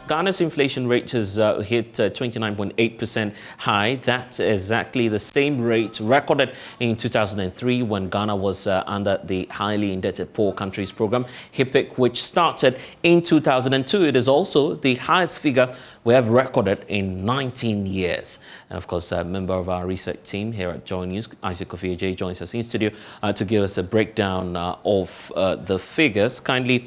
Ghana's inflation rate has hit 29.8% high. That's exactly the same rate recorded in 2003 when Ghana was under the Highly Indebted Poor Countries Program, HIPC, which started in 2002. It is also the highest figure we have recorded in 19 years. And of course, a member of our research team here at Joy News, Isaac Kofi, joins us in studio to give us a breakdown of the figures. Kindly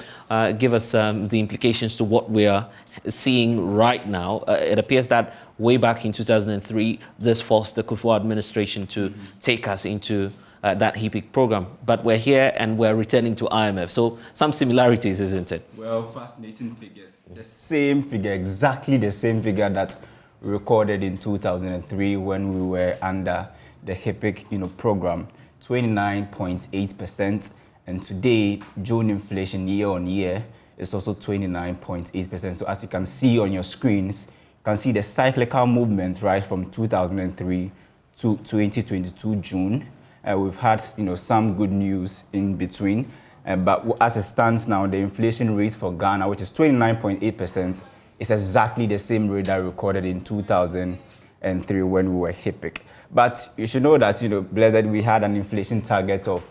give us the implications to what we are seeing right now. It appears that way back in 2003, this forced the Kufuor administration to take us into that HIPC program. But we're here and we're returning to IMF. So some similarities, isn't it? Well, fascinating figures. The same figure, exactly the same figure that we recorded in 2003 when we were under the HIPC program, 29.8%. And today, June inflation year on year is also 29.8%. So as you can see on your screens, you can see the cyclical movement right from 2003 to 2022 June. We've had some good news in between. But as it stands now, the inflation rate for Ghana, which is 29.8%, is exactly the same rate that we recorded in 2003 when we were HIPC. But you should know that, Blessed, we had an inflation target of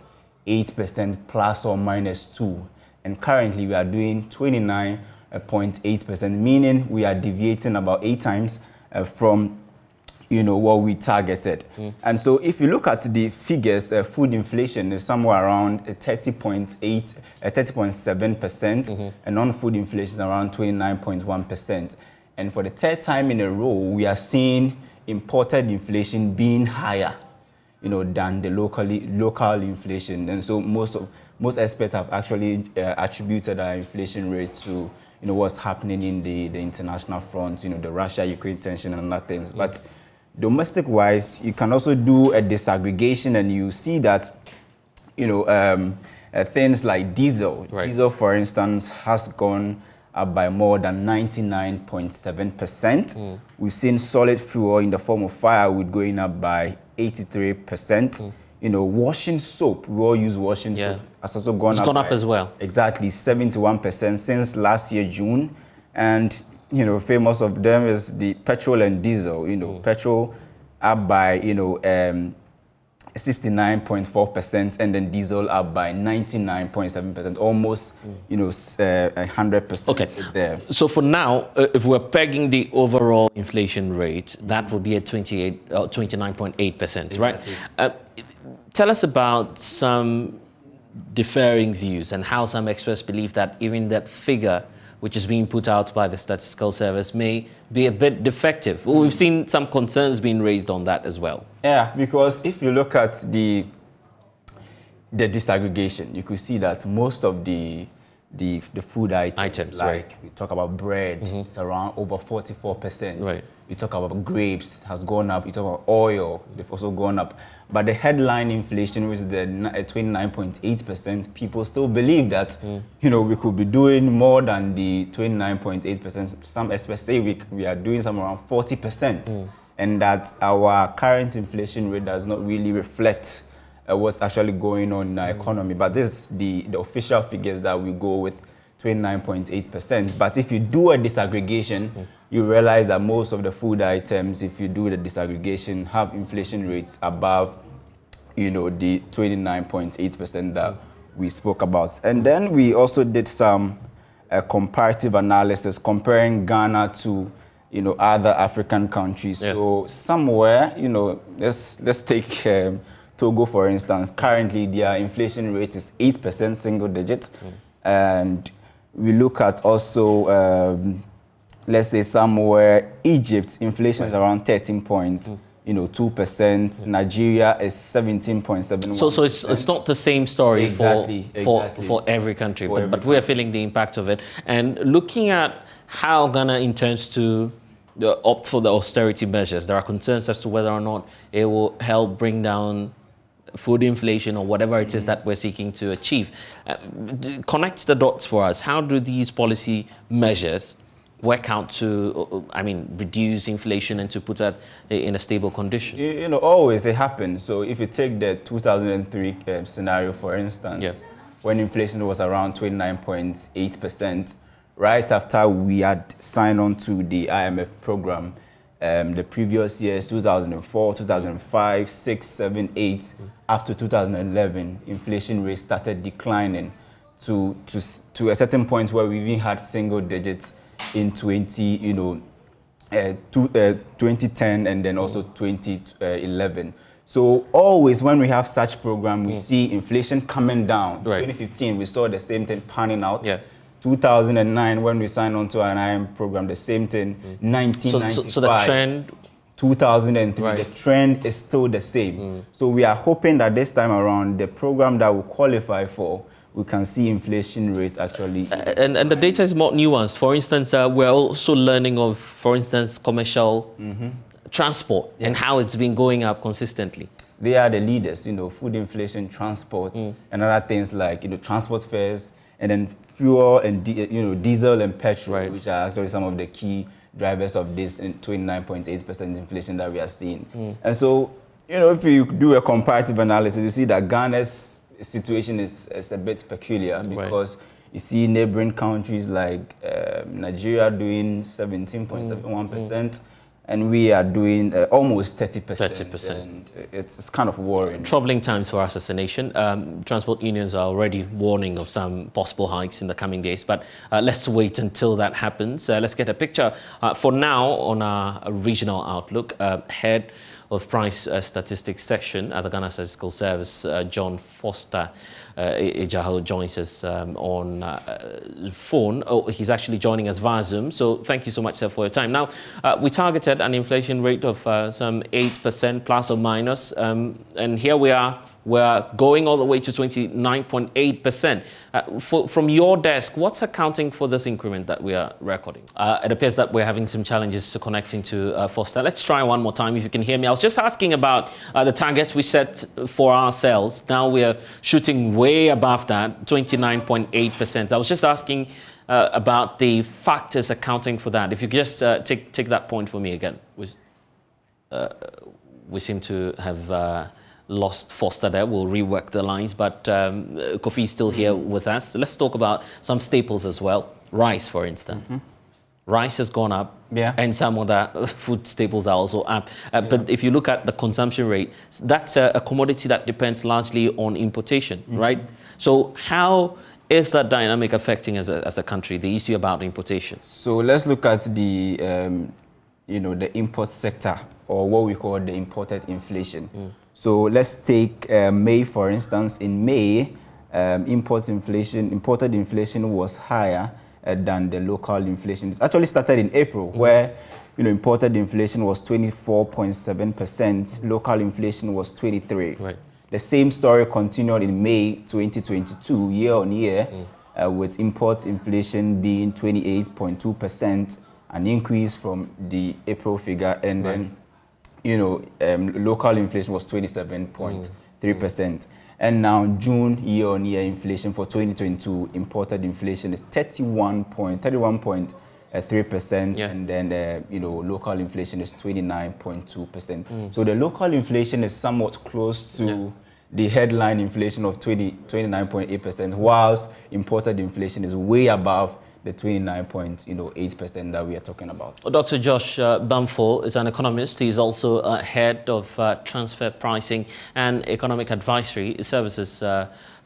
8% plus or minus 2. And currently we are doing 29.8%, meaning we are deviating about 8 times from what we targeted. And so if you look at the figures, food inflation is somewhere around 30.7%, and non-food inflation is around 29.1%. And for the third time in a row, we are seeing imported inflation being higher, than the local inflation. And so most experts have actually attributed our inflation rate to what's happening in the international front, the Russia-Ukraine tension and other things. But domestic-wise, you can also do a disaggregation, and you see that, things like diesel. Right. Diesel, for instance, has gone up by more than 99.7%. We've seen solid fuel in the form of firewood going up by 83%. Washing soap, we all use washing soap, has also gone up. It's gone up as well. Exactly, 71% since last year, June. And famous of them is the petrol and diesel. Petrol up by 69.4%, and then diesel up by 99.7%, almost 100% okay. there. So for now, if we're pegging the overall inflation rate, that would be at 29.8%, right? Tell us about some differing views and how some experts believe that even that figure which is being put out by the Statistical Service may be a bit defective. Well, we've seen some concerns being raised on that as well. Yeah, because if you look at the disaggregation, you could see that most of the food items like we talk about bread, it's around over 44%. Right. You talk about grapes, has gone up. You talk about oil, they've also gone up. But the headline inflation, which is the 29.8%, people still believe that, we could be doing more than the 29.8%. Some experts say we are doing somewhere around 40%. And that our current inflation rate does not really reflect what's actually going on in our economy. But this is the official figures that we go with, 29.8%. But if you do a disaggregation, you realize that most of the food items, if you do the disaggregation, have inflation rates above, the 29.8% that we spoke about. And then we also did some comparative analysis comparing Ghana to, other African countries. Yeah. So somewhere, let's take Togo, for instance. Currently, their inflation rate is 8%, single digit. And we look at also, let's say somewhere, Egypt, inflation is around 13.2%. Nigeria is 17.71%. So it's not the same story for every country, but we are feeling the impact of it. And looking at how Ghana intends to opt for the austerity measures, there are concerns as to whether or not it will help bring down food inflation or whatever it is that we're seeking to achieve. Connect the dots for us. How do these policy measures work out to, reduce inflation and to put that in a stable condition? Always it happens. So if you take the 2003 scenario, for instance, when inflation was around 29.8%, right after we had signed on to the IMF program. The previous years, 2004, 2005, 6, 7, 8, up to 2011, inflation rate started declining to a certain point where we even had single digits in 2010 and then also 2011. So always when we have such program, we see inflation coming down. Right. 2015, we saw the same thing panning out. Yeah. 2009, when we signed on to an IM program, the same thing. 1995. So the trend. 2003, right. The trend is still the same. So we are hoping that this time around, the program that we qualify for, we can see inflation rates actually. And the data is more nuanced. For instance, we're also learning of, for instance, commercial transport and how it's been going up consistently. They are the leaders, food inflation, transport, and other things like, transport fares, and then fuel and, diesel and petrol, right. which are actually some of the key drivers of this 29.8% inflation that we are seeing. And so, if you do a comparative analysis, you see that Ghana's situation is a bit peculiar because right. you see neighboring countries like Nigeria doing 17.71%, and we are doing almost 30%. 30%. And it's kind of worrying. Troubling times for us as a nation. Transport unions are already warning of some possible hikes in the coming days, but let's wait until that happens. Let's get a picture for now on our regional outlook. Head of Price Statistics Section at the Ghana Statistical Service, John Foster Ejaho, joins us on phone. Oh, he's actually joining us via Zoom. So thank you so much, sir, for your time. Now, we targeted an inflation rate of some 8% plus or minus, and here we are. We're going all the way to 29.8%. From your desk, what's accounting for this increment that we are recording? It appears that we're having some challenges to connecting to Foster. Let's try one more time if you can hear me. I was just asking about the target we set for ourselves. Now we're shooting way above that, 29.8%. I was just asking about the factors accounting for that. If you could just take that point for me again. We seem to have lost Foster there. We'll rework the lines, but Kofi is still here with us. Let's talk about some staples as well. Rice, for instance. Rice has gone up, and some other food staples are also up. But if you look at the consumption rate, that's a commodity that depends largely on importation, right? So how is that dynamic affecting as a country, the issue about importation? So let's look at the, the import sector, or what we call the imported inflation. So let's take May, for instance. In May, imported inflation was higher than the local inflation. It actually started in April, where imported inflation was 24.7%, local inflation was 23%. Right. The same story continued in May 2022, year on year, with import inflation being 28.2%, an increase from the April figure, and then local inflation was 27.3%. And now June year-on-year inflation for 2022, imported inflation is 31.3%, and then local inflation is 29.2%. So the local inflation is somewhat close to the headline inflation of 29.8%, whilst imported inflation is way above the 29.8% that we are talking about. Dr. Josh Bamfo is an economist. He's also head of transfer pricing and economic advisory services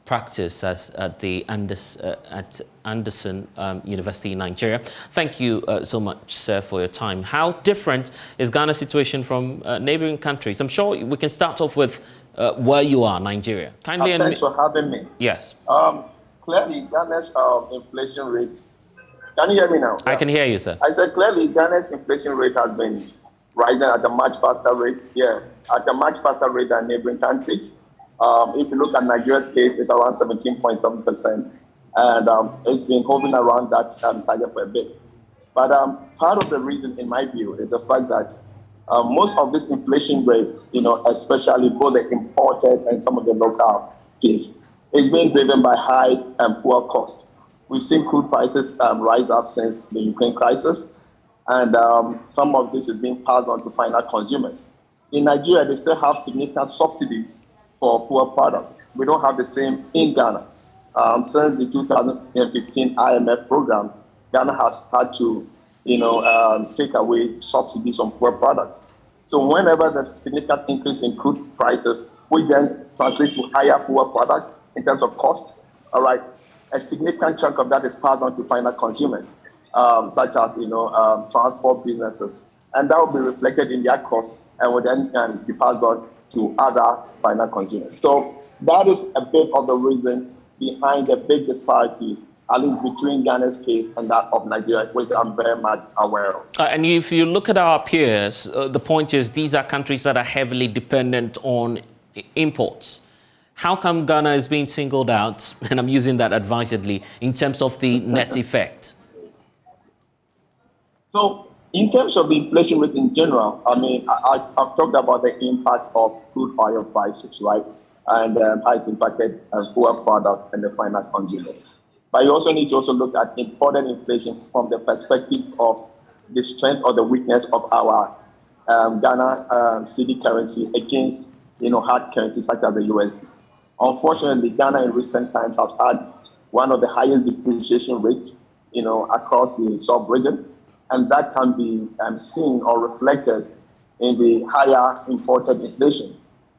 practice at the Anderson University in Nigeria. Thank you so much, sir, for your time. How different is Ghana's situation from neighboring countries? I'm sure we can start off with where you are, Nigeria. Kindly. Thanks for having me. Yes. Clearly, Ghana's inflation rate. Can you hear me now? I can hear you, sir. I said clearly Ghana's inflation rate has been rising at a much faster rate. At a much faster rate than neighboring countries. If you look at Nigeria's case, it's around 17.7%, and it's been hovering around that target for a bit. But part of the reason, in my view, is the fact that most of this inflation rate, especially both the imported and some of the local is being driven by high and poor cost. We've seen crude prices rise up since the Ukraine crisis, and some of this is being passed on to final consumers. In Nigeria, they still have significant subsidies for poor products. We don't have the same in Ghana. Since the 2015 IMF program, Ghana has had to, take away subsidies on poor products. So whenever there's significant increase in crude prices, which then translates to higher poor products in terms of cost, all right, a significant chunk of that is passed on to final consumers, such as, transport businesses. And that will be reflected in their cost and will then be passed on to other final consumers. So that is a bit of the reason behind the big disparity, at least between Ghana's case and that of Nigeria, which I'm very much aware of. And if you look at our peers, the point is these are countries that are heavily dependent on imports. How come Ghana is being singled out, and I'm using that advisedly, in terms of the net effect? So in terms of the inflation rate in general, I mean, I've talked about the impact of crude oil prices, right? And how it impacted poor products and the final consumers. But you also need to also look at imported inflation from the perspective of the strength or the weakness of our Ghana cedi currency against, hard currencies such as the USD. Unfortunately, Ghana in recent times has had one of the highest depreciation rates, across the sub-region. And that can be seen or reflected in the higher imported inflation.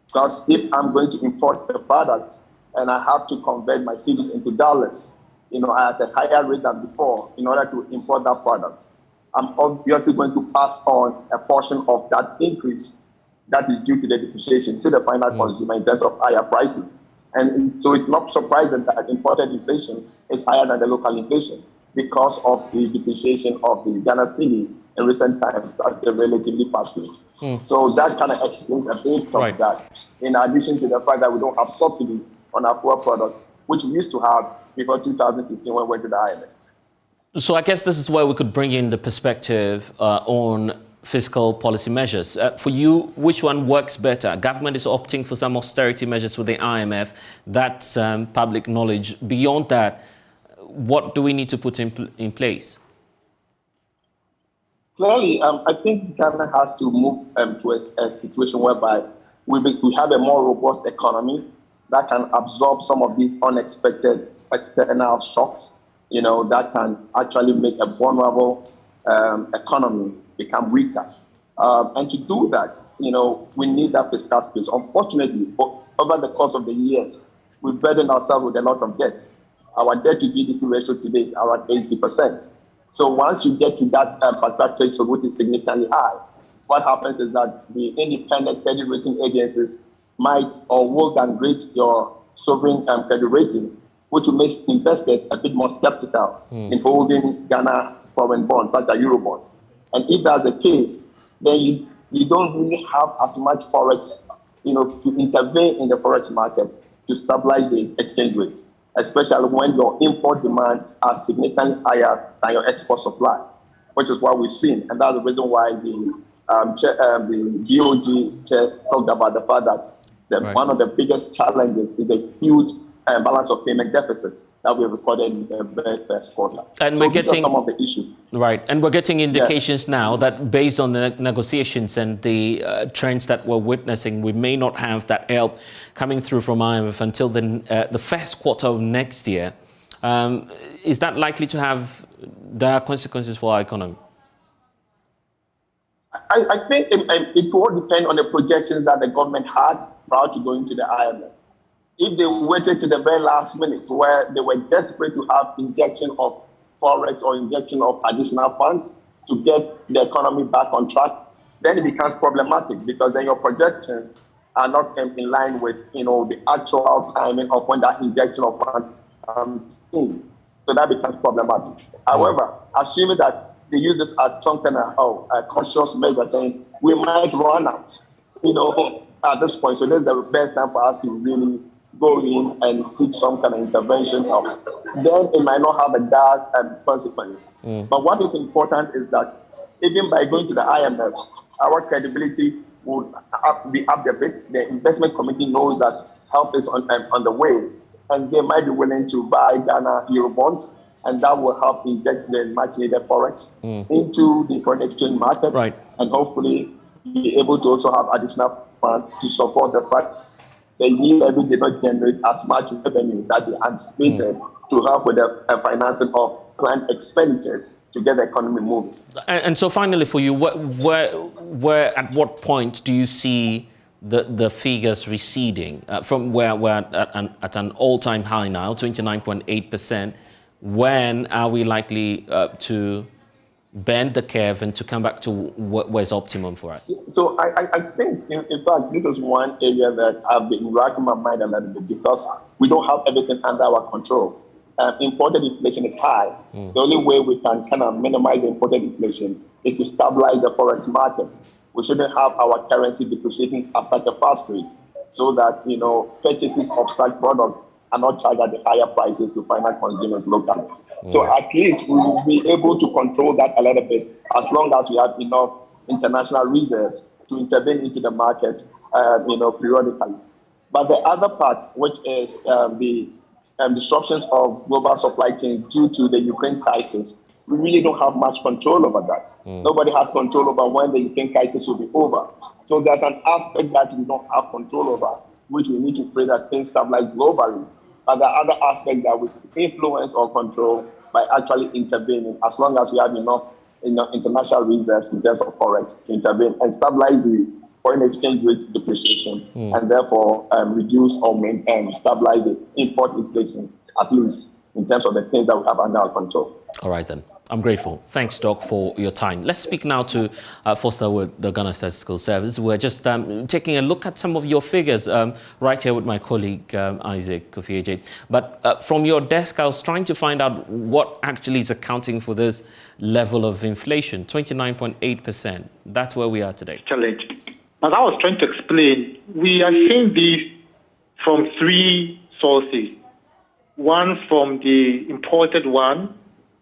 Because if I'm going to import the product and I have to convert my cedis into dollars, at a higher rate than before in order to import that product, I'm obviously going to pass on a portion of that increase that is due to the depreciation to the final consumer in terms of higher prices. And so it's not surprising that imported inflation is higher than the local inflation because of the depreciation of the Ghana cedi in recent times at the relatively fast rate. So that kind of explains a bit of that, in addition to the fact that we don't have subsidies on our poor products, which we used to have before 2015 when we went to the IMF. So I guess this is where we could bring in the perspective on fiscal policy measures. For you, which one works better? Government is opting for some austerity measures with the IMF. That's public knowledge. Beyond that, what do we need to put in place? Clearly, I think Ghana has to move to a situation whereby we have a more robust economy that can absorb some of these unexpected external shocks, that can actually make a vulnerable economy become weaker. And to do that, we need that fiscal space. Unfortunately, over the course of the years, we've burdened ourselves with a lot of debt. Our debt to GDP ratio today is around 80%. So once you get to that particular threshold, which is significantly high, what happens is that the independent credit rating agencies might or will downgrade your sovereign credit rating, which will make investors a bit more skeptical in holding Ghana foreign bonds, such as Euro bonds. And if that's the case, then you don't really have as much forex, to intervene in the forex market to stabilize the exchange rate, especially when your import demands are significantly higher than your export supply, which is what we've seen. And that's the reason why the BOG chair talked about the fact that one of the biggest challenges is a huge balance of payment deficits that we recorded in the very first quarter. And so we're getting some of the issues. Right, and we're getting indications now that based on the negotiations and the trends that we're witnessing, we may not have that help coming through from IMF until the first quarter of next year. Is that likely to have dire consequences for our economy? I think it will depend on the projections that the government had prior to going to the IMF. If they waited to the very last minute where they were desperate to have injection of forex or injection of additional funds to get the economy back on track, then it becomes problematic because then your projections are not in line with, the actual timing of when that injection of funds comes in. So that becomes problematic. However, assuming that they use this as some kind of a cautious measure, saying we might run out, at this point. So this is the best time for us to really go in and seek some kind of intervention help. Then it might not have a dire consequence. But what is important is that even by going to the IMF, our credibility would be up a bit. The investment committee knows that help is on the way, and they might be willing to buy Ghana Euro bonds, and that will help inject the much needed forex into the foreign exchange market, and hopefully be able to also have additional funds to support the fact the yield levy did not generate as much revenue that they anticipated to help with the financing of planned expenditures to get the economy moving. And so finally for you, where at what point do you see the figures receding from where we're at an all-time high now, 29.8%? When are we likely to bend the curve and to come back to where's optimum for us? So I think, in fact, this is one area that I've been racking my mind a little bit because we don't have everything under our control. Imported inflation is high. The only way we can kind of minimize imported inflation is to stabilize the forex market. We shouldn't have our currency depreciating at such a fast rate so that, purchases of such products are not charged at the higher prices to final consumers locally. So at least we will be able to control that a little bit as long as we have enough international reserves to intervene into the market, periodically. But the other part, which is the disruptions of global supply chains due to the Ukraine crisis, we really don't have much control over that. Nobody has control over when the Ukraine crisis will be over. So there's an aspect that we don't have control over, which we need to pray that things stabilize globally. But the other aspect that we influence or control by actually intervening, as long as we have enough international reserves in terms of forex to intervene and stabilize the foreign exchange rate depreciation, and therefore reduce or stabilize the import inflation, at least in terms of the things that we have under our control. All right, then. I'm grateful. Thanks, Doc, for your time. Let's speak now to Foster with the Ghana Statistical Service. We're just taking a look at some of your figures right here with my colleague, Isaac Kofi. But from your desk, I was trying to find out what actually is accounting for this level of inflation, 29.8%. That's where we are today. Challenge. As I was trying to explain, we are seeing this from three sources. One from the imported one,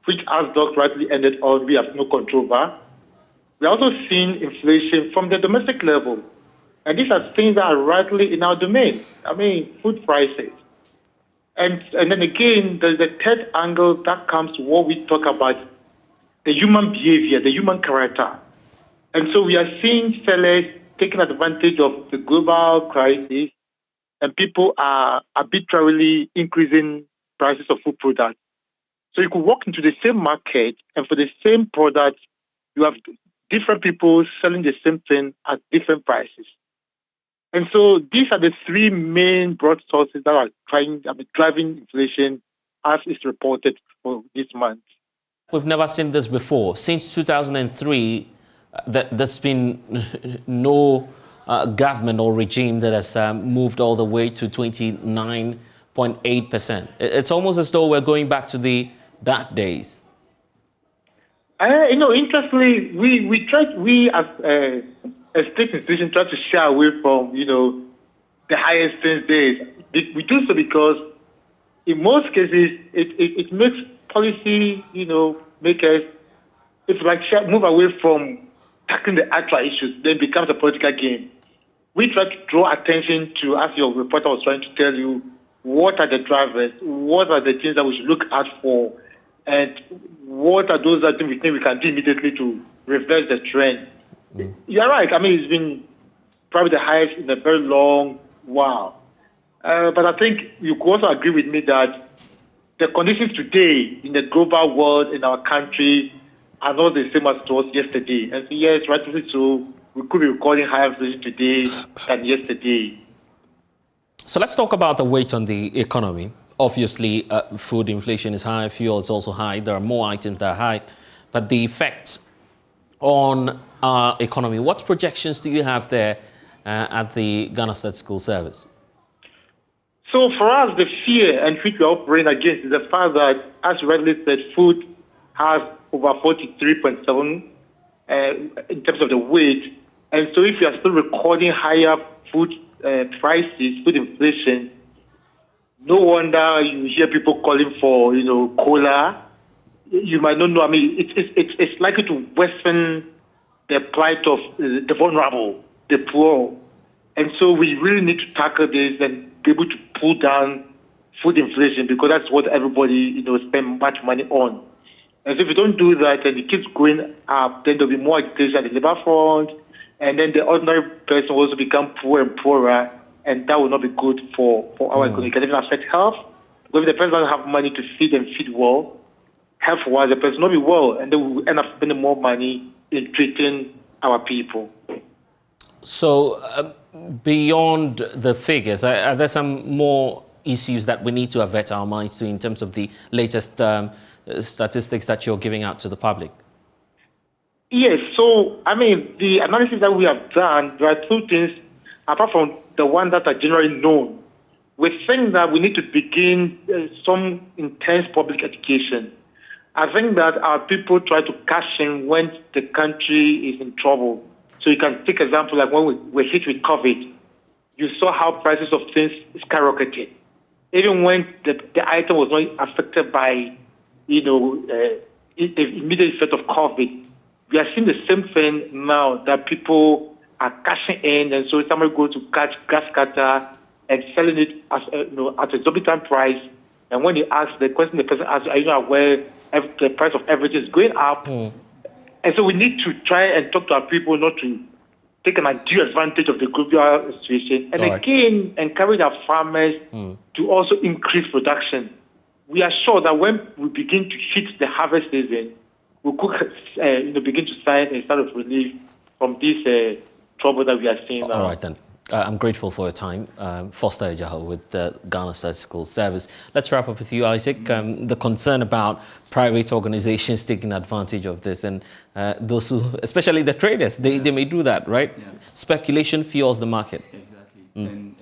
which, as Doc rightly ended on, we have no control over. We're also seeing inflation from the domestic level. And these are things that are rightly in our domain. I mean, food prices. And then again, there's a third angle that comes to what we talk about, the human behavior, the human character. And so we are seeing sellers taking advantage of the global crisis, and people are arbitrarily increasing prices of food products. So you could walk into the same market, and for the same product, you have different people selling the same thing at different prices. And so these are the three main broad sources that are driving inflation, as is reported for this month. We've never seen this before. Since 2003, there's been no government or regime that has moved all the way to 29.8%. It's almost as though we're going back to the dark days. Interestingly, we as a state institution try to shy away from, the highest things days. We do so because in most cases, it makes policy, makers, it's like move away from tackling the actual issues, then it becomes a political game. We try to draw attention to, as your reporter was trying to tell you, what are the drivers, what are the things that we should look out for, and what are those that we think we can do immediately to reverse the trend. You're right. I mean, it's been probably the highest in a very long while. But I think you could also agree with me that the conditions today in the global world, in our country, are not the same as it was yesterday. And so, yes, rightly so, we could be recording higher inflation today than yesterday. So let's talk about the weight on the economy. Obviously, food inflation is high, fuel is also high. There are more items that are high. But the effect on our economy, what projections do you have there at the Ghana Statistical Service? So for us, the fear and which we are operating against is the fact that, as you rightly said, food has over 43.7 in terms of the weight. And so if you are still recording higher food prices, food inflation, no wonder you hear people calling for, cola. You might not know. I mean, it's likely to worsen the plight of the vulnerable, the poor. And so we really need to tackle this and be able to pull down food inflation, because that's what everybody, spend much money on. And so if you don't do that and it keeps going up, then there'll be more agitation at the labor front, and then the ordinary person will also become poorer and poorer, and that will not be good for our economy. It can even affect health, because if the person doesn't have money to feed and feed well, health-wise, the person will not be well, and then we will end up spending more money in treating our people. So beyond the figures, are there some more issues that we need to avert our minds to in terms of the latest statistics that you're giving out to the public? Yes, so, I mean, the analysis that we have done, there are two things, apart from the ones that are generally known. We think that we need to begin some intense public education. I think that our people try to cash in when the country is in trouble. So you can take example like when we were hit with COVID, you saw how prices of things skyrocketed. Even when the item was not affected by, the immediate effect of COVID, we are seeing the same thing now that people are cashing in, and so somebody goes to catch gas cutter and selling it as at a exorbitant price. And when you ask the question, the person asks, "Are you not aware the price of everything is going up?" And so we need to try and talk to our people not to take an undue advantage of the global situation, and again encourage our farmers to also increase production. We are sure that when we begin to hit the harvest season, we could begin to sign a sort of relief from this trouble that we are seeing now. All right then. I'm grateful for your time. Foster Ejaho with the Ghana Statistical Service. Let's wrap up with you, Isaac. The concern about private organizations taking advantage of this, and those who, especially the traders, they may do that, right? Yeah. Speculation fuels the market. Exactly. And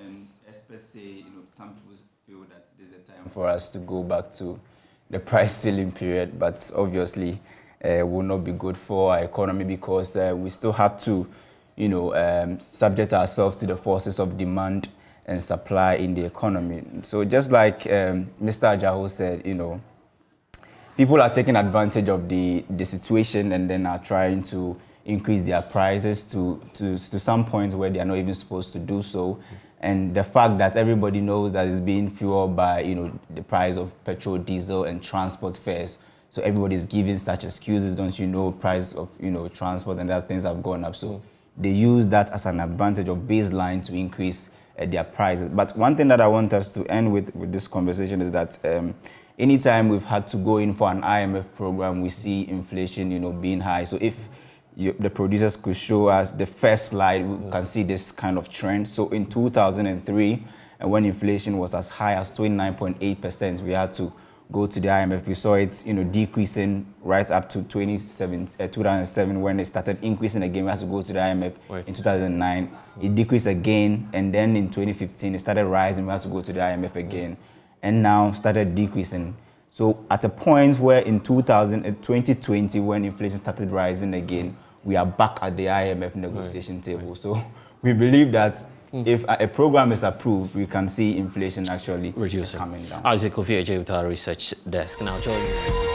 especially, some people feel that there's a time for us to go back to the price ceiling period, but obviously will not be good for our economy because we still have to subject ourselves to the forces of demand and supply in the economy. So just like Mr. Ejaho said, people are taking advantage of the situation and then are trying to increase their prices to some point where they are not even supposed to do so. And the fact that everybody knows that it's being fueled by, the price of petrol, diesel, and transport fares. So everybody is giving such excuses, don't you know, price of, transport and other things have gone up. So they use that as an advantage of baseline to increase their prices. But one thing that I want us to end with this conversation is that anytime we've had to go in for an IMF program, we see inflation, being high. So if the producers could show us the first slide, we can see this kind of trend. So in 2003, when inflation was as high as 29.8%, we had to go to the IMF. We saw it, decreasing right up to 2007 when it started increasing again. We had to go to the IMF in 2009. It decreased again, and then in 2015 it started rising. We had to go to the IMF again, and now started decreasing. So at a point where in 2020, when inflation started rising again, we are back at the IMF negotiation table. So we believe that if a program is approved, we can see inflation actually reducing, coming down. Isaac Kofi with our research desk. Now join me.